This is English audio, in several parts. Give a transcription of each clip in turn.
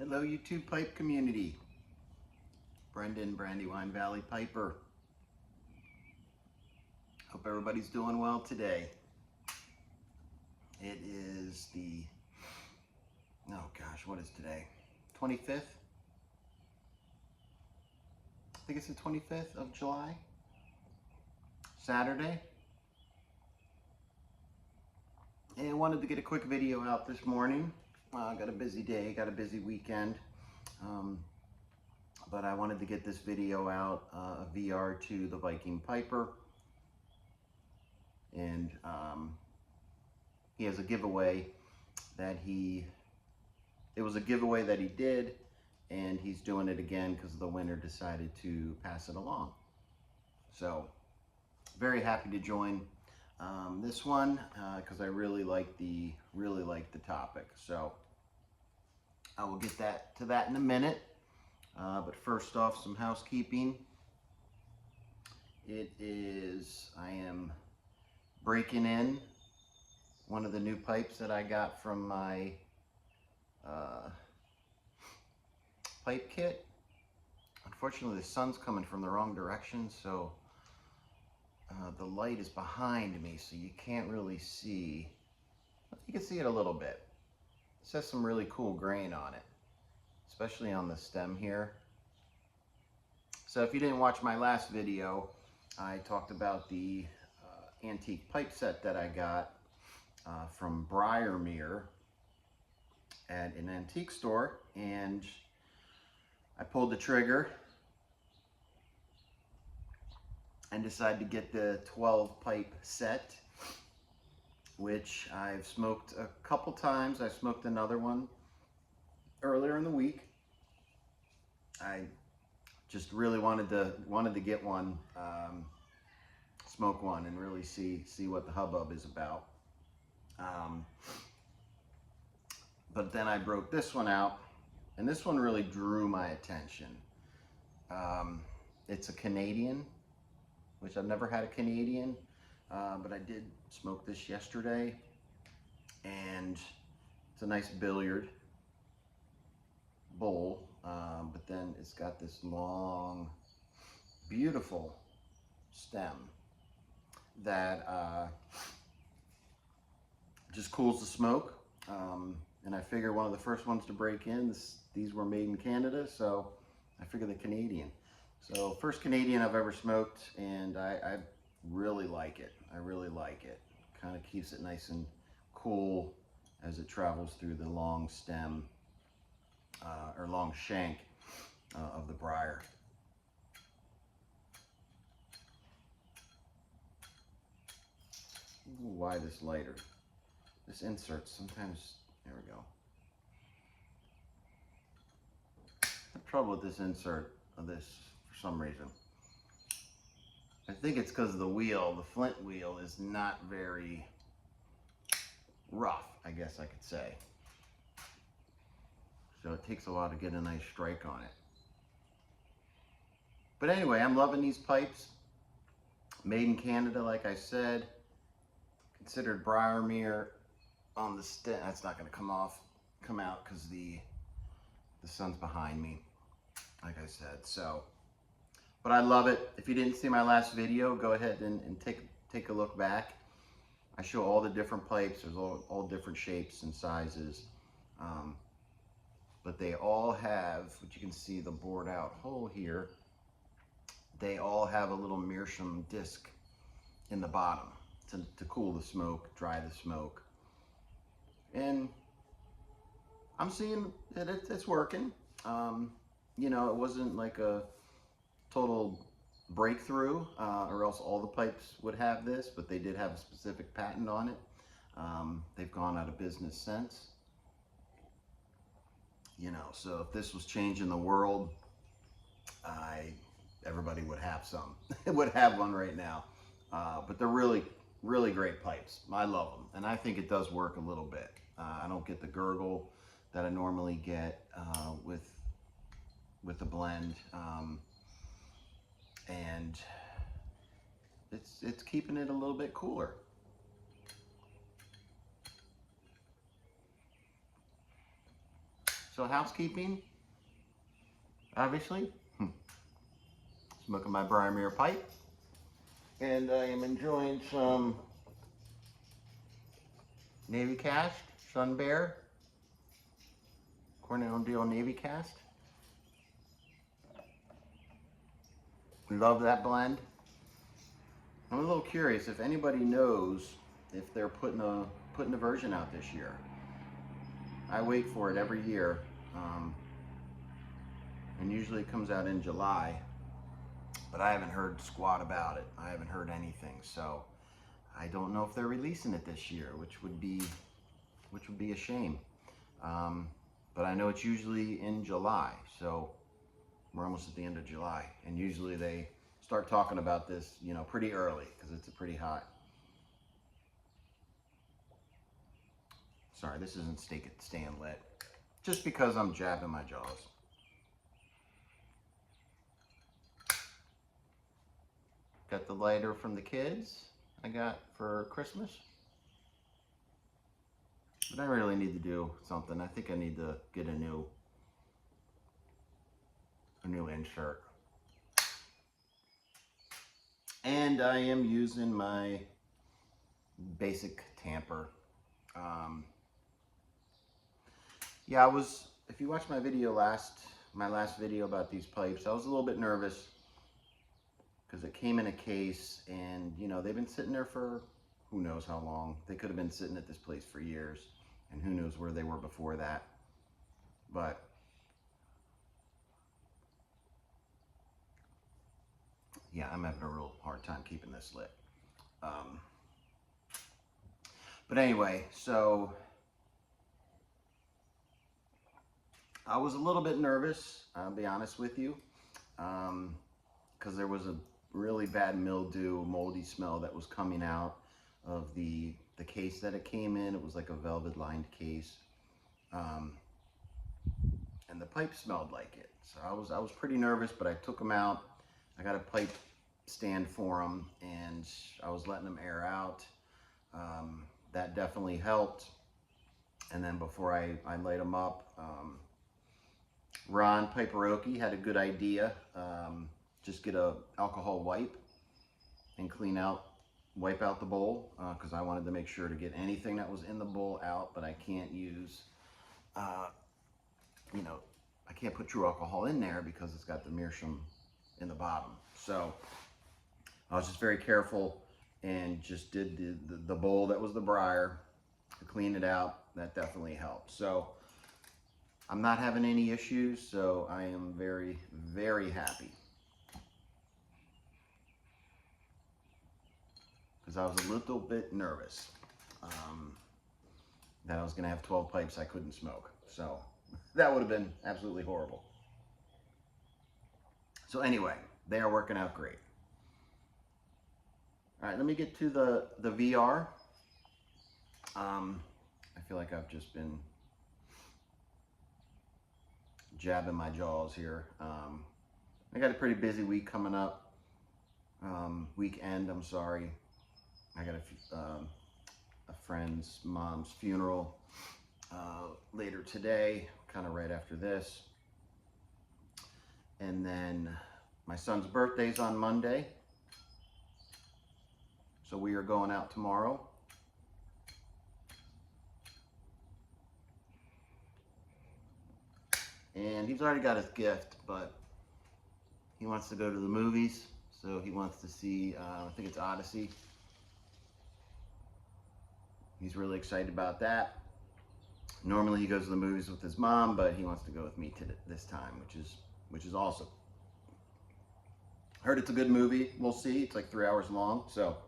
Hello YouTube pipe community. Brendan, Brandywine Valley Piper. Hope everybody's doing well today. It is the, oh gosh, what is today? 25th? I think it's the 25th of July. Saturday. And I wanted to get a quick video out this morning. Got a busy day, got a busy weekend. But I wanted to get this video out, a VR to the Viking Piper. And he has a giveaway that it was a giveaway that he did, and he's doing it again because the winner decided to pass it along. So very happy to join this one because I really like the topic. So I will get to that in a minute. But first off, some housekeeping. I am breaking in one of the new pipes that I got from my pipe kit. Unfortunately, the sun's coming from the wrong direction, so the light is behind me, so you can't really see. You can see it a little bit. This has some really cool grain on it, especially on the stem here. So if you didn't watch my last video, I talked about the antique pipe set that I got from Briarmere at an antique store, and I pulled the trigger and decided to get the 12 pipe set, which I've smoked a couple times. I smoked another one earlier in the week. I just really wanted to get one, smoke one, and really see what the hubbub is about. But then I broke this one out, and this one really drew my attention. It's a Canadian, which I've never had a Canadian, but I did smoke this yesterday, and it's a nice billiard bowl, but then it's got this long, beautiful stem that just cools the smoke. And I figure one of the first ones to break in, these were made in Canada, so I figure the Canadian. So first Canadian I've ever smoked, and I really like it. I really like it. Kind of keeps it nice and cool as it travels through the long stem, or long shank of the briar. Why this lighter? This insert sometimes, there we go. I have trouble with this insert of this for some reason. I think it's because the wheel, the flint wheel, is not very rough, I guess I could say. So it takes a while to get a nice strike on it. But anyway, I'm loving these pipes. Made in Canada, like I said. Considered Briarmere on the stem. That's not going to come out because the sun's behind me, like I said. So, but I love it. If you didn't see my last video, go ahead and take a look back. I show all the different pipes. There's all different shapes and sizes, but they all have, which you can see the bored out hole here, they all have a little meerschaum disc in the bottom to cool the smoke, dry the smoke. And I'm seeing that it's working. You know, it wasn't like a total breakthrough, or else all the pipes would have this, but they did have a specific patent on it. They've gone out of business since. You know, so if this was changing the world, everybody would have some. would have one right now. But they're really great pipes. I love them, and I think it does work a little bit. I don't get the gurgle that I normally get with the blend, and it's keeping it a little bit cooler. So housekeeping, obviously. Smoking my Briar pipe. And I am enjoying some Navy Cast, Sun Bear, Cornell and Deal Navy Cast. Love that blend. I'm a little curious if anybody knows if they're putting a version out this year. I wait for it every year, and usually it comes out in July, but I haven't heard squat about it. I haven't heard anything, so I don't know if they're releasing it this year, which would be a shame. But I know it's usually in July, so we're almost at the end of July, and usually they start talking about this, you know, pretty early because it's pretty hot. Sorry, this isn't staying lit, just because I'm jabbing my jaws. Got the lighter from the kids I got for Christmas. But I really need to do something. I think I need to get a new insert. And I am using my basic tamper. Yeah, if you watched my last video about these pipes, I was a little bit nervous because it came in a case, and you know, they've been sitting there for who knows how long. They could have been sitting at this place for years, and who knows where they were before that. But yeah, I'm having a real hard time keeping this lit. But anyway, so I was a little bit nervous, I'll be honest with you, because there was a really bad mildew, moldy smell that was coming out of the case that it came in. It was like a velvet lined case, and the pipe smelled like it. So I was pretty nervous, but I took them out. I got a pipe stand for them, and I was letting them air out. That definitely helped. And then before I light them up, Ron Piperoki had a good idea. Just get a alcohol wipe and wipe out the bowl, because I wanted to make sure to get anything that was in the bowl out, but I can't use, you know, I can't put true alcohol in there because it's got the meerschaum in the bottom. So I was just very careful and just did the bowl that was the briar to clean it out. That definitely helped. So I'm not having any issues, so I am very, very happy. Because I was a little bit nervous that I was going to have 12 pipes I couldn't smoke. So that would have been absolutely horrible. So anyway, they are working out great. All right, let me get to the VR. I feel like I've just been jabbing my jaws here. I got a pretty busy week coming up. Weekend, I'm sorry. I got a friend's mom's funeral later today, kind of right after this. And then my son's birthday's on Monday. So we are going out tomorrow. And he's already got his gift, but he wants to go to the movies. So he wants to see, I think it's Odyssey. He's really excited about that. Normally he goes to the movies with his mom, but he wants to go with me this time, which is awesome. Heard it's a good movie. We'll see. It's like 3 hours long, so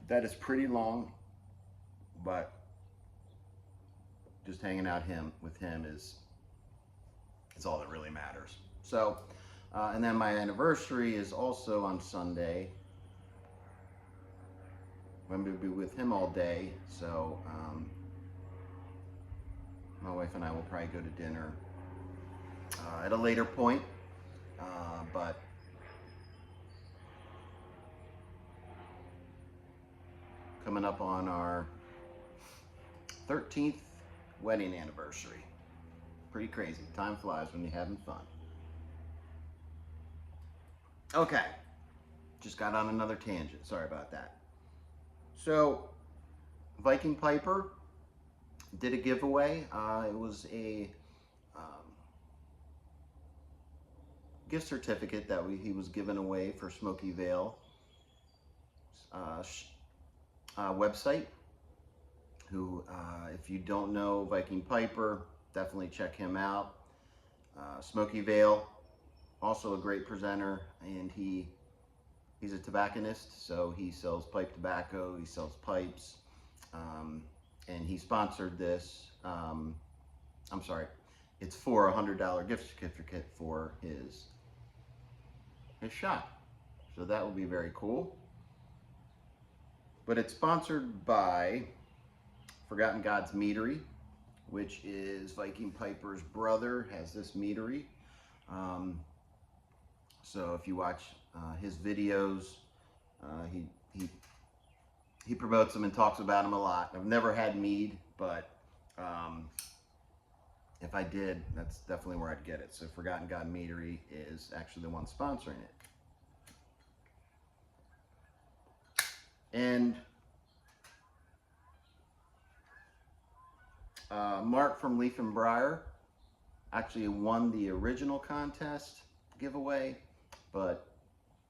that is pretty long. But just hanging out with him is all that really matters. So, and then my anniversary is also on Sunday. I'm going to be with him all day, so my wife and I will probably go to dinner at a later point, but coming up on our 13th wedding anniversary. Pretty crazy. Time flies when you're having fun. Okay, just got on another tangent. Sorry about that. So, Viking Piper did a giveaway. It was a gift certificate that he was giving away for Smoky Vale website. Who, if you don't know Viking Piper, definitely check him out. Smoky Vale, also a great presenter, and he's a tobacconist, so he sells pipe tobacco, he sells pipes, and he sponsored this. I'm sorry, it's for a $100 gift certificate for his shop. So that will be very cool. But it's sponsored by Forgotten Gods Meadery, which is Viking Piper's brother, has this meadery. So if you watch his videos, he promotes them and talks about them a lot. I've never had mead, but if I did, that's definitely where I'd get it. So Forgotten God Meadery is actually the one sponsoring it. And Mark from Leaf and Briar actually won the original contest giveaway, but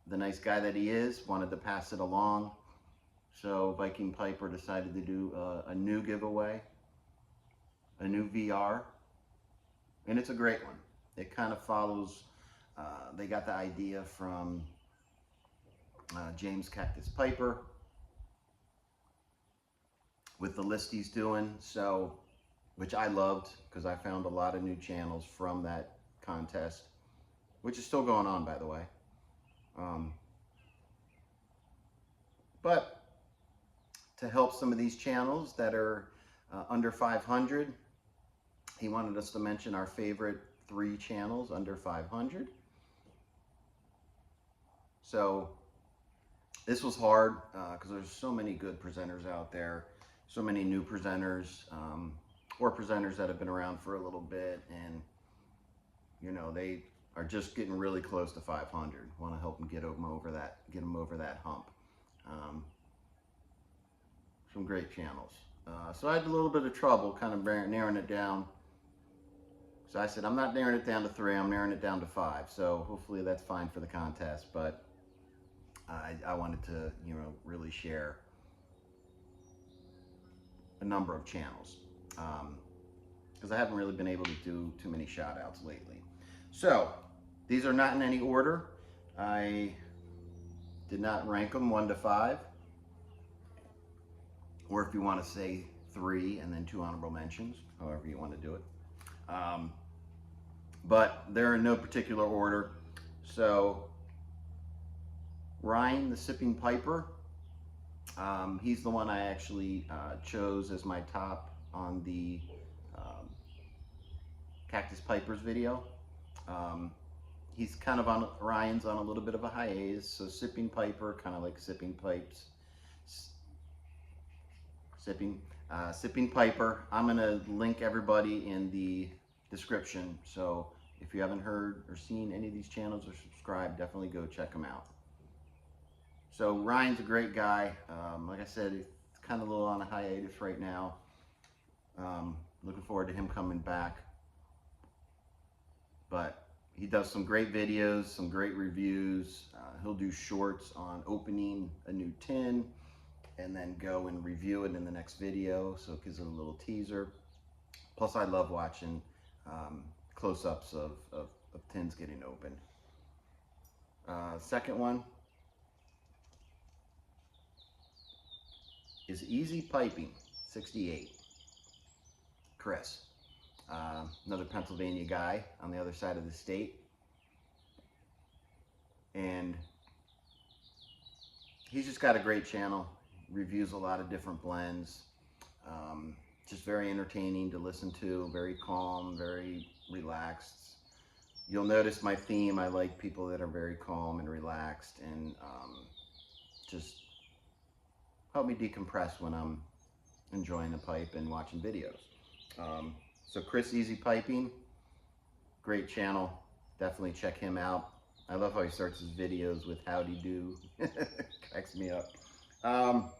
the nice guy that he is wanted to pass it along. So Viking Piper decided to do a new giveaway, a new VR, and it's a great one. It kind of follows, they got the idea from James Cactus Piper with the list he's doing, so, which I loved because I found a lot of new channels from that contest, which is still going on, by the way. But to help some of these channels that are under 500, he wanted us to mention our favorite 3 channels under 500. So this was hard because there's so many good presenters out there, so many new presenters, or presenters that have been around for a little bit, and you know, they are just getting really close to 500. Want to help them get them over that hump. Some great channels. So I had a little bit of trouble kind of narrowing it down. So I said, I'm not narrowing it down to 3, I'm narrowing it down to 5. So hopefully that's fine for the contest, but I wanted to, you know, really share a number of channels because I haven't really been able to do too many shout outs lately. So these are not in any order. I did not rank them 1 to 5, or if you want to say 3 and then 2 honorable mentions, however you want to do it. But they're in no particular order. So Ryan the Sipping Piper, he's the one I actually chose as my top on the Cactus Pipers video. He's kind of on, Ryan's on a little bit of a hiatus, so Sipping Piper, kind of like sipping pipes. Sipping Piper. I'm gonna link everybody in the description, so if you haven't heard or seen any of these channels or subscribed, definitely go check them out. So Ryan's a great guy. Like I said, he's kind of a little on a hiatus right now. Looking forward to him coming back. But he does some great videos, some great reviews. He'll do shorts on opening a new tin and then go and review it in the next video, so it gives it a little teaser. Plus I love watching close-ups of tins getting opened. Second one is Easy Piping 68. Chris, another Pennsylvania guy on the other side of the state, and he's just got a great channel. Reviews a lot of different blends. Just very entertaining to listen to, very calm, very relaxed. You'll notice my theme, I like people that are very calm and relaxed, and just help me decompress when I'm enjoying a pipe and watching videos. So Chris Easy Piping, Great channel. Definitely check him out. I love how he starts his videos with howdy do. Cracks me up. All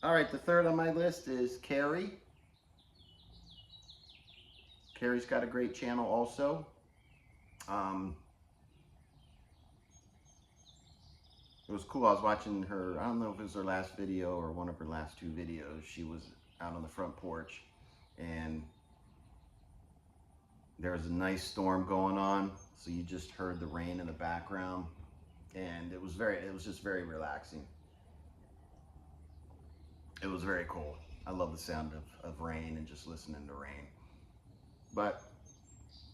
right, the third on my list is Carrie. Carrie's got a great channel also. It was cool. I was watching her, I don't know if it was her last video or one of her last two videos. She was out on the front porch and there was a nice storm going on. So you just heard the rain in the background and it was just very relaxing. It was very cool. I love the sound of rain and just listening to rain. But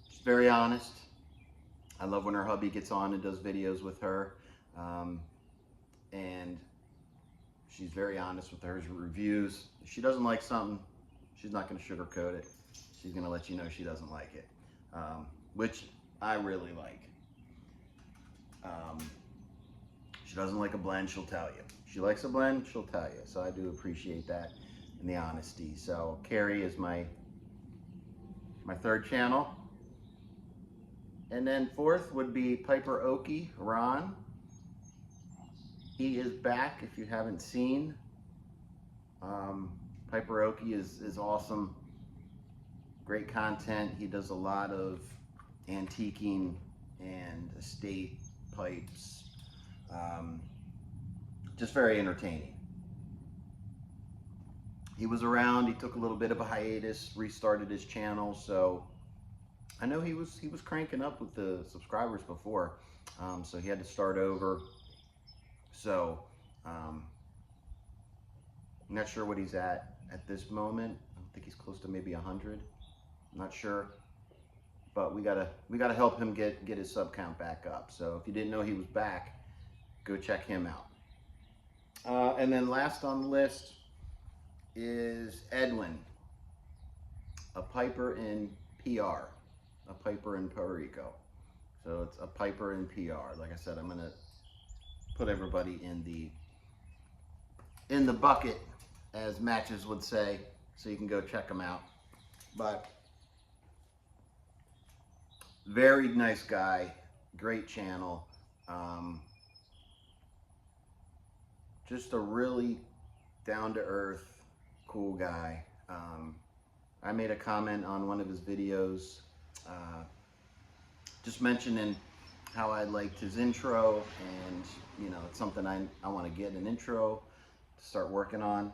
she's very honest. I love when her hubby gets on and does videos with her. And she's very honest with her reviews. If she doesn't like something, she's not going to sugarcoat it. She's going to let you know she doesn't like it, which I really like. She doesn't like a blend, she'll tell you. She likes a blend, she'll tell you. So I do appreciate that and the honesty. So Carrie is my third channel. And then fourth would be Piper Okie, Ron. He is back if you haven't seen. Piper Okie is awesome. Great content. He does a lot of antiquing and estate pipes. Just very entertaining. He was around, he took a little bit of a hiatus, restarted his channel, so I know he was cranking up with the subscribers before, so he had to start over. So I'm not sure what he's at this moment. I think he's close to maybe 100. I'm not sure, but we gotta help him get his sub count back up. So if you didn't know he was back, go check him out. And then last on the list is Edwin, a piper in PR, a piper in Puerto Rico. So it's a piper in PR. Like I said, I'm gonna put everybody in the bucket, as Matches would say, so you can go check them out. But very nice guy, great channel. Just a really down-to-earth, cool guy. I made a comment on one of his videos, just mentioning how I liked his intro, and you know, it's something I want to get an intro to start working on.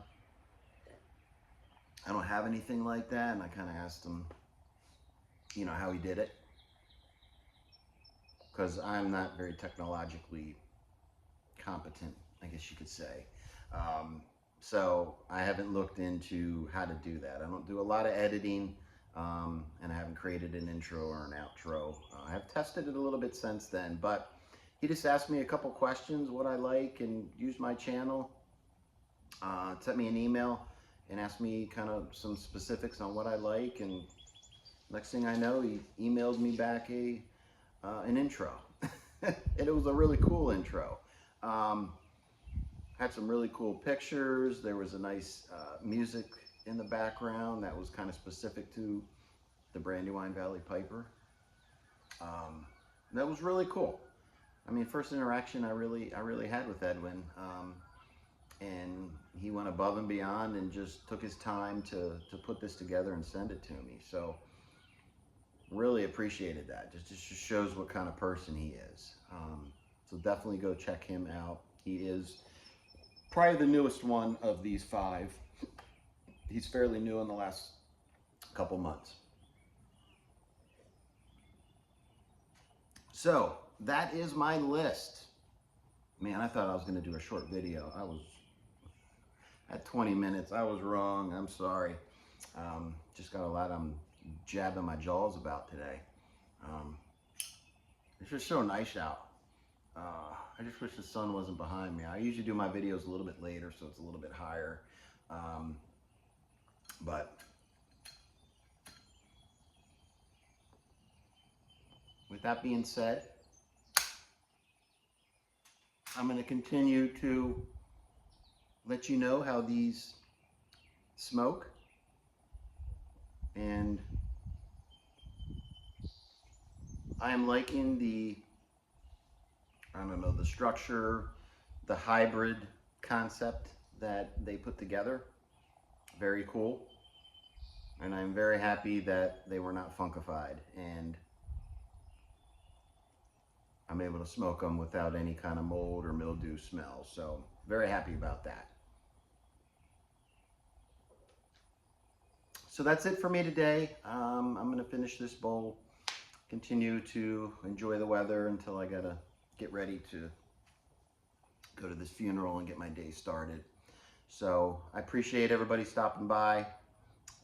I don't have anything like that, and I kind of asked him, you know, how he did it, because I'm not very technologically competent, I guess you could say. So I haven't looked into how to do that. I don't do a lot of editing, and I haven't created an intro or an outro. I have tested it a little bit since then, but he just asked me a couple questions, what I like, and used my channel, sent me an email and asked me kind of some specifics on what I like, and next thing I know, he emailed me back an intro. And it was a really cool intro. Had some really cool pictures. There was a nice music in the background that was kind of specific to the Brandywine Valley Piper. That was really cool. I mean, first interaction I really had with Edwin, and he went above and beyond and just took his time to put this together and send it to me. So really appreciated that. Just shows what kind of person he is. So definitely go check him out. He is probably the newest one of these 5. He's fairly new in the last couple months. So that is my list. Man, I thought I was going to do a short video. I was at 20 minutes. I was wrong. I'm sorry. Just got a lot I'm jabbing my jaws about today. It's just so nice out. I just wish the sun wasn't behind me. I usually do my videos a little bit later, so it's a little bit higher. But with that being said, I'm going to continue to let you know how these smoke, and I'm liking the, I don't know, the structure, the hybrid concept that they put together. Very cool. And I'm very happy that they were not funkified, and I'm able to smoke them without any kind of mold or mildew smell. So very happy about that. So that's it for me today. I'm gonna finish this bowl, continue to enjoy the weather until I gotta get ready to go to this funeral and get my day started. So I appreciate everybody stopping by.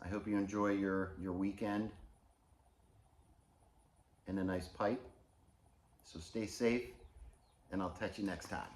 I hope you enjoy your weekend and a nice pipe. So stay safe, and I'll catch you next time.